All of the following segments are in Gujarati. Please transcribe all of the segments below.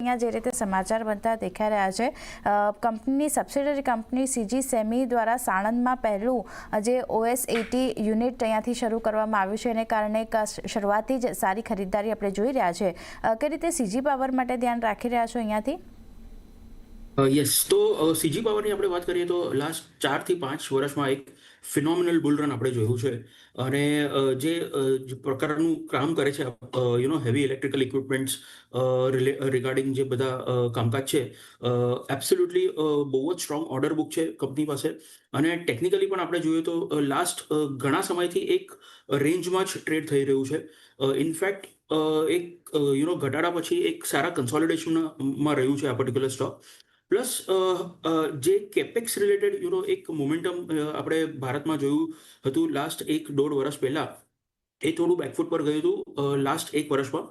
અહીંયા જે રીતે સમાચાર બનતા દેખાઈ રહ્યા છે, કંપનીની સબસિડરી કંપની સીજી સેમી દ્વારા સાણંદમાં પહેલું જે OS80 યુનિટ અહીંયાથી શરૂ કરવામાં આવ્યું છે, એને કારણે શરૂઆતથી જ સારી ખરીદદારી આપણે જોઈ રહ્યા છે. કઈ રીતે સીજી પાવર માટે ધ્યાન રાખી રહ્યા છો અહીંયાથી? યસ, તો સીજી પાવરની આપણે વાત કરીએ તો લાસ્ટ 4 થી 5 વર્ષમાં એક ફિનોમિનલ બુલ રન આપણે જોયું છે. અને જે પ્રકારનું કામ કરે છે હેવી ઇલેક્ટ્રિકલ ઇક્વિપમેન્ટ્સ રિગાર્ડિંગ જે બધા કામકાજ છે, એબ્સોલ્યુટલી બહુ જ સ્ટ્રોંગ ઓર્ડર બુક છે કંપની પાસે. અને ટેકનિકલી પણ આપણે જોઈએ તો લાસ્ટ ઘણા સમયથી એક રેન્જમાં જ ટ્રેડ થઈ રહ્યું છે. ઇનફેક્ટ એક ઘટાડા પછી એક સારા કન્સોલિડેશનમાં રહ્યું છે આ પર્ટિક્યુલર સ્ટોક. પ્લસ જે કેપેક્સ રિલેટેડ એક મોમેન્ટમ આપણે ભારતમાં જોયું હતું લાસ્ટ 1-1.5 વર્ષ પહેલા, એ થોડું બેકફૂટ પર ગયું હતું લાસ્ટ 1 વર્ષમાં.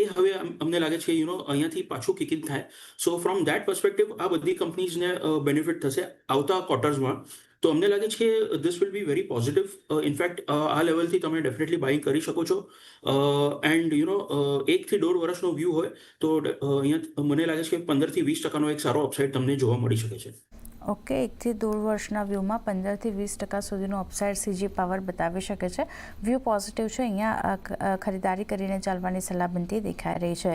એ હવે અમને લાગે છે અહીંયાથી પાછું કિક ઇન થાય. સો ફ્રોમ ધેટ પર્સપેક્ટિવ આ બધી કંપનીઝને બેનિફિટ થશે આવતા ક્વાર્ટર્સમાં. તો અમને લાગે છે કે this will be very positive. In fact આ લેવલથી તમે ડેફિનેટલી બાઇંગ કરી શકો છો. એન્ડ 1 થી 1.5 વર્ષનો વ્યૂ હોય તો અહીંયા મને લાગે છે કે 15 થી 20% એક સારો અપસાઇડ તમને જોવા મળી શકે છે. ઓકે, 1 થી 1.5 વર્ષના વ્યૂમાં 15 થી 20% સુધીનો અપસાઇડ સીજી પાવર બતાવી શકે છે. વ્યૂ પોઝિટિવ છે, અહીંયા ખરીદારી કરીને ચાલવાની સલાહ બનતી દેખાઈ રહી છે.